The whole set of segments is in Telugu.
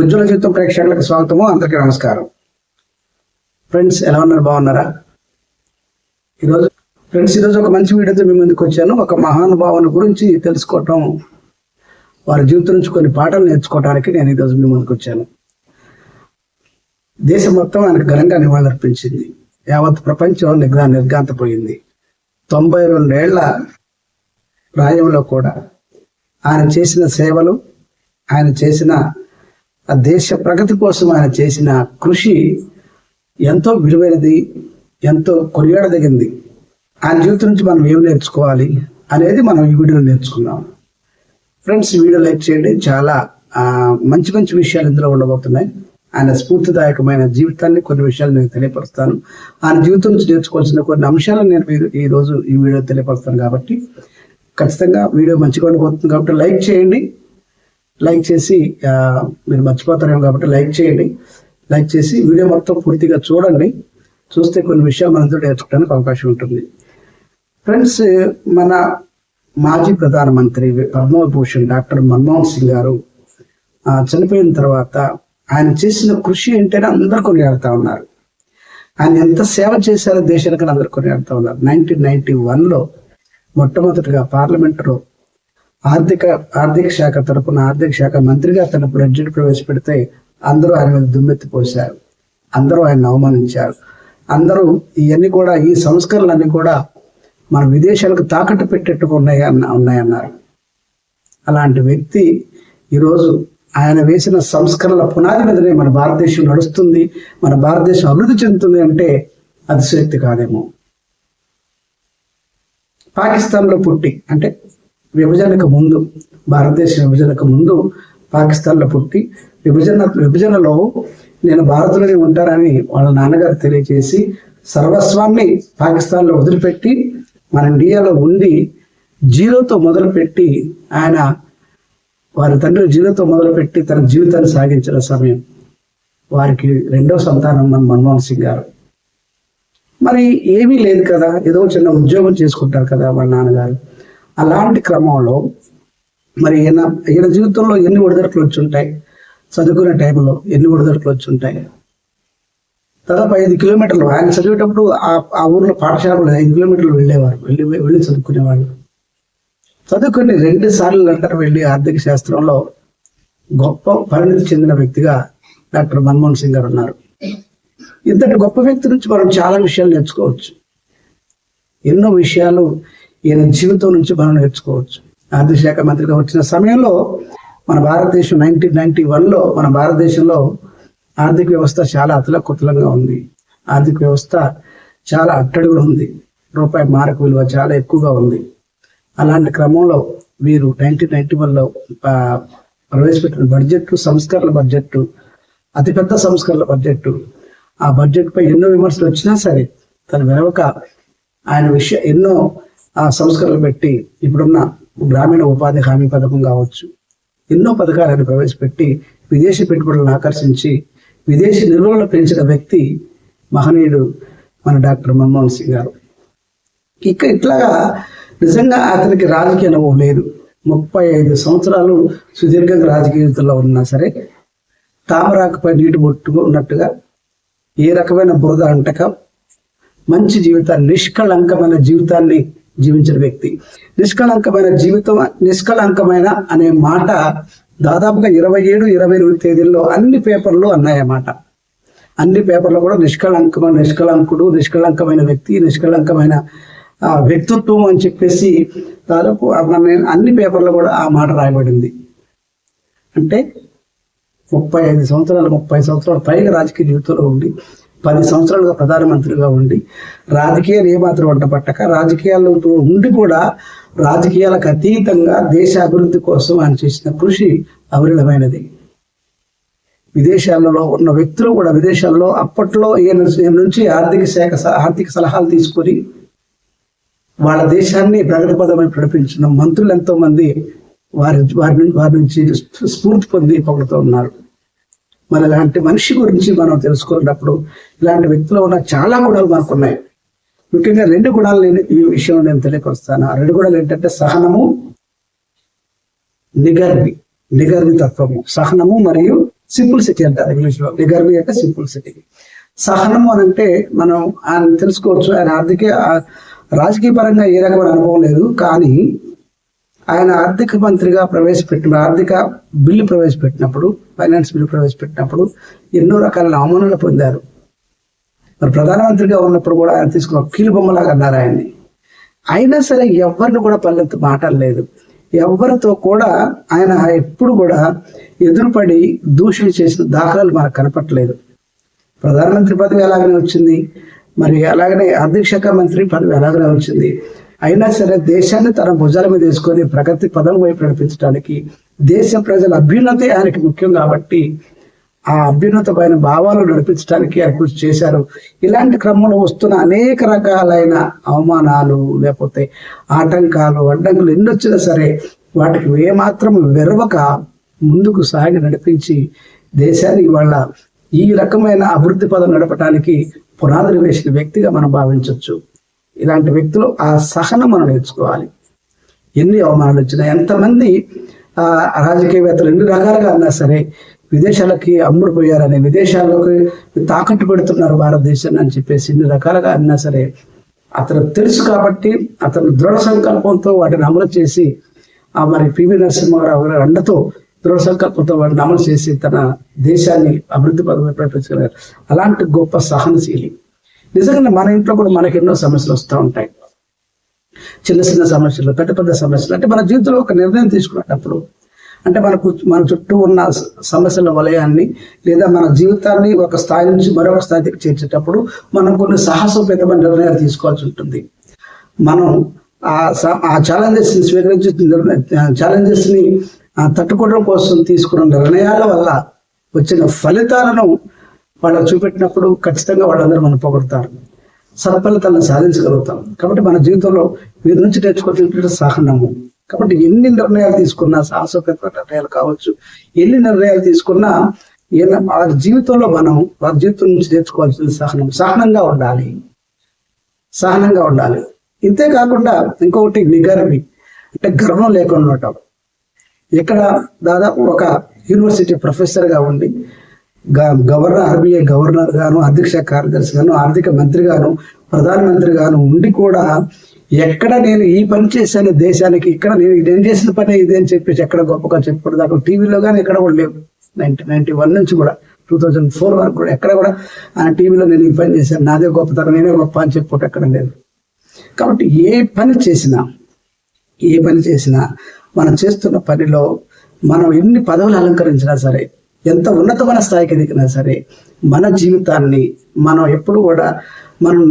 ఉజ్వల జీవితం ప్రేక్షకులకు స్వాగతము. అందరికీ నమస్కారం. ఫ్రెండ్స్, ఎలా ఉన్నారు? బాగున్నారా? ఈరోజు ఒక మంచి వీడియోతో మీ ముందుకు వచ్చాను. ఒక మహానుభావుని గురించి తెలుసుకోవటం, వారి జీవితం నుంచి కొన్ని పాఠాలు నేర్చుకోవడానికి నేను ఈరోజు మీ ముందుకు వచ్చాను. దేశం మొత్తం ఆయనకు ఘనంగా నివాళులర్పించింది. యావత్ ప్రపంచం నిర్గాంతపోయింది. 92 ఏళ్ల ప్రాయంలో కూడా ఆయన చేసిన సేవలు, ఆయన చేసిన ఆ దేశ ప్రగతి కోసం ఆయన చేసిన కృషి ఎంతో విలువైనది, ఎంతో కొనియాడదగింది. ఆయన జీవితం నుంచి మనం ఏం నేర్చుకోవాలి అనేది మనం ఈ వీడియోలో నేర్చుకున్నాం. ఫ్రెండ్స్, ఈ వీడియో లైక్ చేయండి. చాలా మంచి మంచి విషయాలు ఇందులో ఉండబోతున్నాయి. ఆయన స్ఫూర్తిదాయకమైన జీవితాన్ని, కొన్ని విషయాలు నేను తెలియపరుస్తాను. ఆయన జీవితం నుంచి నేర్చుకోవాల్సిన కొన్ని అంశాలను నేను ఈ రోజు ఈ వీడియో తెలియపరుస్తాను. కాబట్టి ఖచ్చితంగా వీడియో మంచిగా ఉండబోతుంది. కాబట్టి లైక్ చేయండి. లైక్ చేసి మీరు మర్చిపోతారేమో కాబట్టి లైక్ చేయండి. లైక్ చేసి వీడియో మొత్తం పూర్తిగా చూడండి. చూస్తే కొన్ని విషయాలు మనతో నేర్చుకోవడానికి అవకాశం ఉంటుంది. ఫ్రెండ్స్, మన మాజీ ప్రధానమంత్రి పద్మవిభూషణ్ డాక్టర్ మన్మోహన్ సింగ్ గారు చనిపోయిన తర్వాత ఆయన చేసిన కృషి ఏంటంటే అందరూ కొనియాడుతూ ఉన్నారు. ఆయన ఎంత సేవ చేశారో దేశానికి అందరూ కొనియాడుతూ ఉన్నారు. 1991లో మొట్టమొదటిగా పార్లమెంటులో ఆర్థిక శాఖ తరపున ఆర్థిక శాఖ మంత్రిగా తన బడ్జెట్ ప్రవేశపెడితే అందరూ ఆయన మీద దుమ్మెత్తిపోశారు. అందరూ ఆయన అవమానించారు. అందరూ ఈ సంస్కరణలన్నీ కూడా మన విదేశాలకు తాకట్టు పెట్టేట్టుగా ఉన్నాయన్నారు. అలాంటి వ్యక్తి ఈరోజు ఆయన వేసిన సంస్కరణల పునాది మీదనే మన భారతదేశం నడుస్తుంది, మన భారతదేశం అభివృద్ధి చెందుతుంది అంటే అతిశయోక్తి కాదేమో. పాకిస్తాన్లో పుట్టి, అంటే భారతదేశ విభజనకు ముందు పాకిస్తాన్లో పుట్టి విభజనలో నేను భారత్లోనే ఉంటానని వాళ్ళ నాన్నగారు తెలియజేసి సర్వస్వాన్ని పాకిస్తాన్లో వదిలిపెట్టి మన ఇండియాలో ఉండి జీరోతో మొదలుపెట్టి వారి తండ్రి జీరోతో మొదలుపెట్టి తన జీవితాన్ని సాగించిన సమయం. వారికి రెండో సంతానం మన మన్మోహన్ సింగ్ గారు. మరి ఏమీ లేదు కదా, ఏదో చిన్న ఉద్యోగం చేసుకుంటారు కదా వాళ్ళ నాన్నగారు. అలాంటి క్రమంలో మరి ఈయన జీవితంలో ఎన్ని ఒడిదొడుకులు వచ్చి ఉంటాయి, చదువుకునే టైంలో ఎన్ని ఒడిదొడుకులు వచ్చి ఉంటాయి. దాదాపు 5 కిలోమీటర్లు ఆయన చదివేటప్పుడు ఆ ఊర్లో పాఠశాలలో 5 కిలోమీటర్లు వెళ్ళి చదువుకునేవాళ్ళు. చదువుకుని 2 సార్లు లండన్ వెళ్ళి ఆర్థిక శాస్త్రంలో గొప్ప పరిణితి చెందిన వ్యక్తిగా డాక్టర్ మన్మోహన్ సింగ్ గారు ఉన్నారు. ఇంతటి గొప్ప వ్యక్తి నుంచి మనం చాలా విషయాలు నేర్చుకోవచ్చు. ఎన్నో విషయాలు ఈయన జీవితం నుంచి మనం నేర్చుకోవచ్చు. ఆర్థిక శాఖ మంత్రిగా వచ్చిన సమయంలో మన భారతదేశం 1991లో మన భారతదేశంలో ఆర్థిక వ్యవస్థ చాలా అతలకుతలంగా ఉంది. ఆర్థిక వ్యవస్థ చాలా అట్టడుగులు ఉంది. రూపాయి మారక విలువ చాలా ఎక్కువగా ఉంది. అలాంటి క్రమంలో వీరు 1991లో ప్రవేశపెట్టిన సంస్కరణల బడ్జెట్, అతిపెద్ద సంస్కరణల బడ్జెట్. ఆ బడ్జెట్ పై ఎన్నో విమర్శలు వచ్చినా సరే తన వెనక ఆయన ఎన్నో సంస్కరణలు పెట్టి ఇప్పుడున్న గ్రామీణ ఉపాధి హామీ పథకం కావచ్చు, ఎన్నో పథకాలను ప్రవేశపెట్టి విదేశీ పెట్టుబడులను ఆకర్షించి విదేశీ నిల్వలను పెంచిన వ్యక్తి మహనీయుడు మన డాక్టర్ మన్మోహన్ సింగ్ గారు. ఇట్లాగా నిజంగా అతనికి రాజకీయ అనుభవం లేదు. 35 సంవత్సరాలు సుదీర్ఘంగా రాజకీయ జీవితంలో ఉన్నా సరే తామరాకుపై నీటి ఉన్నట్టుగా ఏ రకమైన బురద అంటక మంచి జీవితాన్ని, నిష్కళంకమైన జీవితాన్ని జీవించిన వ్యక్తి. నిష్కళంకమైన అనే మాట దాదాపుగా 27, 28 తేదీల్లో అన్ని పేపర్లు అన్నాయన్నమాట. అన్ని పేపర్లో కూడా నిష్కళంకుడు, నిష్కళంకమైన వ్యక్తి, నిష్కళంకమైన వ్యక్తిత్వం అని చెప్పేసి దాదాపు అన్ని పేపర్లో కూడా ఆ మాట రాయబడింది. అంటే 30 సంవత్సరాల పైగా రాజకీయ జీవితంలో ఉండి 10 సంవత్సరాలుగా ప్రధానమంత్రిగా ఉండి రాజకీయాలు ఏమాత్రం వంట పట్టక రాజకీయాలతో ఉండి కూడా రాజకీయాలకు అతీతంగా దేశ అభివృద్ధి కోసం ఆయన చేసిన కృషి అవిరళమైనది. విదేశాలలో ఉన్న వ్యక్తులు కూడా విదేశాల్లో అప్పట్లో ఈయన నుంచి ఆర్థిక సలహాలు తీసుకొని వాళ్ళ దేశాన్ని ప్రగతి పదమై నడిపించిన మంత్రులు ఎంతో మంది వారి నుంచి స్ఫూర్తి పొంది పొగుడుతూ ఉన్నారు. మరి ఇలాంటి మనిషి గురించి మనం తెలుసుకున్నప్పుడు ఇలాంటి వ్యక్తులు ఉన్న చాలా గుణాలు మనకు ఉన్నాయి. ముఖ్యంగా 2 గుణాలు ఈ విషయం నేను తెలియపరుస్తాను. ఆ 2 గుణాలు ఏంటంటే సహనము, నిగర్వి తత్వము. సహనము మరియు సింపుల్ సిటీ అంటారు ఇంగ్లీష్లో. నిగర్వి అంటే సింపుల్ సిటీ. సహనం అని అంటే మనం ఆయన తెలుసుకోవచ్చు. ఆయన రాజకీయ పరంగా ఏ రకమైన అనుభవం లేదు, కానీ ఆయన ఆర్థిక మంత్రిగా ఆర్థిక బిల్లు ప్రవేశపెట్టినప్పుడు, ఫైనాన్స్ బిల్లు ప్రవేశపెట్టినప్పుడు ఎన్నో రకాల అవమానాలు పొందారు. మరి ప్రధానమంత్రిగా ఉన్నప్పుడు కూడా ఆయన తీసుకున్న కీలుబొమ్మలాగా అన్నారు ఆయన్ని. అయినా సరే ఎవరిని కూడా పల్లెత్తు మాటలేదు. ఎవరితో కూడా ఆయన ఎప్పుడు కూడా ఎదురుపడి దూషణ చేసిన దాఖలాలు మనకు కనపట్లేదు. ప్రధానమంత్రి పదవి అలాగనే వచ్చింది, మరి అలాగనే ఆర్థిక శాఖ మంత్రి పదవి అలాగనే వచ్చింది. అయినా సరే దేశాన్ని తన భుజాల మీద వేసుకొని ప్రగతి పదం వైపు నడిపించడానికి, దేశ ప్రజల అభ్యున్నతి ఆయనకి ముఖ్యం కాబట్టి ఆ అభ్యున్నతమైన భావాలు నడిపించడానికి ఆయన కృషి చేశారు. ఇలాంటి క్రమంలో వస్తున్న అనేక రకాలైన అవమానాలు, లేకపోతే ఆటంకాలు, అడ్డంకులు ఎన్ని వచ్చినా సరే వాటికి ఏమాత్రం వెరవక ముందుకు సాగి నడిపించి దేశాన్ని ఇవాళ ఈ రకమైన అభివృద్ధి పదం నడపడానికి పునాదులు వేసిన వ్యక్తిగా మనం భావించవచ్చు. ఇలాంటి వ్యక్తులు ఆ సహనం మనం నేర్చుకోవాలి. ఎన్ని అవమానాలు వచ్చినా, ఎంతమంది రాజకీయవేత్తలు ఎన్ని రకాలుగా అన్నా సరే విదేశాలకి అమ్ముడుపోయారని, విదేశాలకు తాకట్టు పెడుతున్నారు భారతదేశాన్ని అని చెప్పేసి ఎన్ని రకాలుగా అన్నా సరే అతను తెలుసు కాబట్టి అతను దృఢ సంకల్పంతో వాటిని అమలు చేసి మరి పివి నరసింహారావు గారి అండతో దృఢ సంకల్పంతో వాటిని అమలు చేసి తన దేశాన్ని అభివృద్ధి పదవి ప్రకటించగలిగారు. అలాంటి గొప్ప సహనశీలి. నిజంగా మన ఇంట్లో కూడా మనకి ఎన్నో సమస్యలు వస్తూ ఉంటాయి. చిన్న చిన్న సమస్యలు, పెద్ద పెద్ద సమస్యలు. అంటే మన జీవితంలో ఒక నిర్ణయం తీసుకునేటప్పుడు, అంటే మన చుట్టూ ఉన్న సమస్యల వలయాన్ని లేదా మన జీవితాన్ని ఒక స్థాయి నుంచి మరొక స్థాయికి చేర్చేటప్పుడు మనం కొన్ని సాహసోపేతమైన నిర్ణయాలు తీసుకోవాల్సి ఉంటుంది. మనం ఆ ఛాలెంజెస్ని స్వీకరించి ఛాలెంజెస్ని తట్టుకోవడం కోసం తీసుకున్న నిర్ణయాల వల్ల వచ్చిన ఫలితాలను వాళ్ళకు చూపెట్టినప్పుడు ఖచ్చితంగా వాళ్ళందరూ మనం పొగడతారు, సత్ఫలితాలను సాధించగలుగుతాం. కాబట్టి మన జీవితంలో వీరి నుంచి నేర్చుకోవాల్సిన సహనము. కాబట్టి ఎన్ని నిర్ణయాలు తీసుకున్నా, సాహసోపేత నిర్ణయాలు కావచ్చు, ఎన్ని నిర్ణయాలు తీసుకున్నా వారి జీవితంలో మనం వారి జీవితం నుంచి నేర్చుకోవాల్సిన సహనంగా ఉండాలి. ఇంతే కాకుండా ఇంకొకటి నిగర్వి, అంటే గర్వం లేకుండా ఉండటం. ఇక్కడ దాదాపు ఒక యూనివర్సిటీ ప్రొఫెసర్గా ఉండి ఆర్బీఐ గవర్నర్ గాను, అధ్యక్ష కార్యదర్శి గాను, ఆర్థిక మంత్రి గాను, ప్రధానమంత్రి గాను ఉండి కూడా ఎక్కడ నేను ఈ పని చేశాను దేశానికి, ఇక్కడ నేను చేసిన పని ఇది అని చెప్పేసి ఎక్కడ గొప్పగా చెప్పుకోవడం, అక్కడ టీవీలో కానీ ఎక్కడ కూడా లేవు. 1991 నుంచి కూడా 2004 వరకు కూడా ఎక్కడ కూడా ఆయన టీవీలో నేను ఈ పని చేశాను, నాదే గొప్పతనం, నేనే గొప్ప అని చెప్పుకోవటం ఎక్కడ లేదు. కాబట్టి ఏ పని చేసినా మనం చేస్తున్న పనిలో మనం ఎన్ని పదవులు అలంకరించినా సరే, ఎంత ఉన్నతమైన స్థాయికి ఎదిగినా సరే, మన జీవితాన్ని మనం ఎప్పుడు కూడా మనం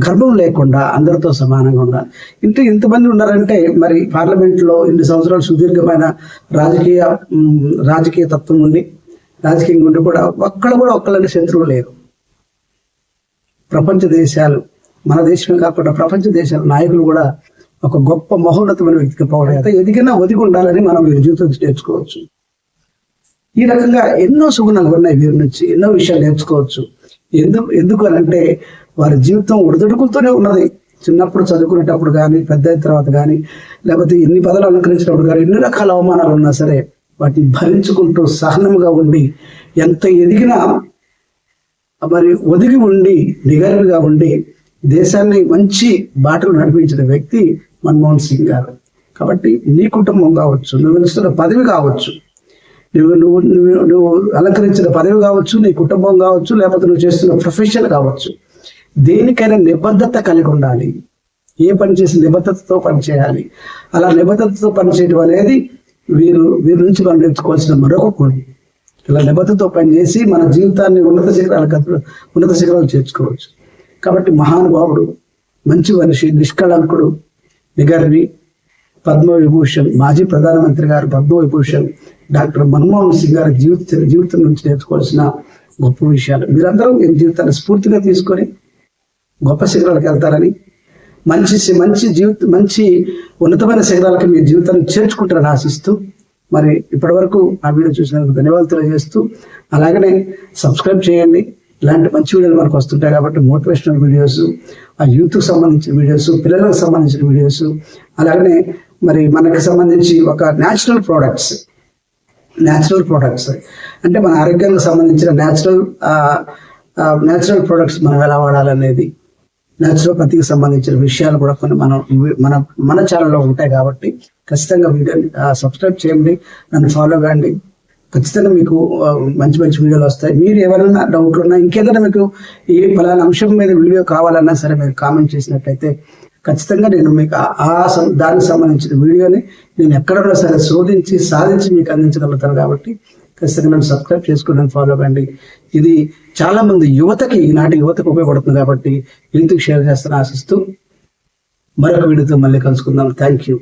గర్వం లేకుండా అందరితో సమానంగా ఉండాలి. ఇంతమంది ఉన్నారంటే మరి పార్లమెంట్లో ఇన్ని సంవత్సరాలు సుదీర్ఘమైన రాజకీయ తత్వం ఉండి, రాజకీయం ఉండి కూడా ఒక్కళ్ళని శత్రువు లేరు. ప్రపంచ దేశాలు, మన దేశమే కాకుండా ప్రపంచ దేశాల నాయకులు కూడా ఒక గొప్ప మహోన్నతమైన వ్యక్తిగా పోవడం, ఎదిగినా ఒదిగి ఉండాలని మనం వీరి జీవితం నేర్చుకోవచ్చు. ఈ రకంగా ఎన్నో సుగుణాలు ఉన్నాయి, వీరి నుంచి ఎన్నో విషయాలు నేర్చుకోవచ్చు. ఎందుకు అంటే వారి జీవితం ఒడిదుడుకులతోనే ఉన్నది. చిన్నప్పుడు చదువుకునేటప్పుడు కానీ, పెద్ద అయిన తర్వాత కానీ, లేకపోతే ఎన్ని పదవులు అలంకరించినప్పుడు కానీ, ఎన్ని రకాల అవమానాలు ఉన్నా సరే వాటిని భరించుకుంటూ సహనముగా ఉండి, ఎంత ఎదిగినా మరి ఒదిగి ఉండి, నిగర్విగా ఉండి దేశాన్ని మంచి బాటలు నడిపించిన వ్యక్తి మన్మోహన్ సింగ్ గారు. కాబట్టి నీ కుటుంబం కావచ్చు, నువ్వు వెలుస్తున్న పదవి కావచ్చు, నువ్వు అలంకరించిన పదవి కావచ్చు, నీ కుటుంబం కావచ్చు, లేకపోతే నువ్వు చేస్తున్న ప్రొఫెషన్ కావచ్చు, దేనికైనా నిబద్ధత కలిగి ఉండాలి. ఏ పని చేసి నిబద్ధతతో పనిచేయాలి. అలా నిబద్ధతతో పనిచేయడం అనేది వీరి నుంచి మనం నేర్చుకోవాల్సిన మరొక గుణం. ఇలా నిబద్ధతతో పనిచేసి మన జీవితాన్ని ఉన్నత శిఖరాలు చేర్చుకోవచ్చు. కాబట్టి మహానుభావుడు, మంచి మనిషి, నిష్కళంకుడు, నిగర్వి, పద్మవిభూషణ్, మాజీ ప్రధానమంత్రి గారు పద్మవిభూషణ్ డాక్టర్ మన్మోహన్ సింగ్ గారి జీవితం నుంచి నేర్చుకోవాల్సిన గొప్ప విషయాలు. మీరందరూ ఈ జీవితాన్ని స్ఫూర్తిగా తీసుకొని గొప్ప శిఖరాలకు వెళ్తారని, మంచి ఉన్నతమైన శిఖరాలకి మీ జీవితాన్ని చేర్చుకుంటారని ఆశిస్తూ, మరి ఇప్పటి వరకు ఆ వీడియో చూసినందుకు ధన్యవాదాలు తెలియజేస్తూ, అలాగనే సబ్స్క్రైబ్ చేయండి. ఇలాంటి మంచి వీడియోలు మనకు వస్తుంటాయి కాబట్టి మోటివేషనల్ వీడియోస్, ఆ యూత్కి సంబంధించిన వీడియోస్, పిల్లలకు సంబంధించిన వీడియోస్, అలాగనే మరి మనకి సంబంధించి ఒక న్యాచురల్ ప్రోడక్ట్స్ న్యాచురల్ ప్రొడక్ట్స్, అంటే మన ఆరోగ్యానికి సంబంధించిన న్యాచురల్ ప్రొడక్ట్స్ మనం ఎలా వాడాలనేది, న్యాచురోపతికి సంబంధించిన విషయాలు కూడా కొన్ని మన ఛానల్లో ఉంటాయి. కాబట్టి ఖచ్చితంగా వీడియోని సబ్స్క్రైబ్ చేయండి, నన్ను ఫాలో కాండి. ఖచ్చితంగా మీకు మంచి మంచి వీడియోలు వస్తాయి. మీరు ఎవరైనా డౌట్లు ఉన్నా, ఇంకేదైనా మీకు ఏ ఫలానా అంశం మీద వీడియో కావాలన్నా సరే మీరు కామెంట్ చేసినట్లయితే ఖచ్చితంగా నేను మీకు దానికి సంబంధించిన వీడియోని నేను ఎక్కడన్నా సరే శోధించి సాధించి మీకు అందించగలుగుతాను. కాబట్టి ఖచ్చితంగా నన్ను సబ్స్క్రైబ్ చేసుకుని ఫాలో కండి. ఇది చాలా మంది ఈనాటి యువతకు ఉపయోగపడుతుంది. కాబట్టి ఇంటికి షేర్ చేస్తాను ఆశిస్తూ మరొక వీడియోతో మళ్ళీ కలుసుకుందాం. Thank you.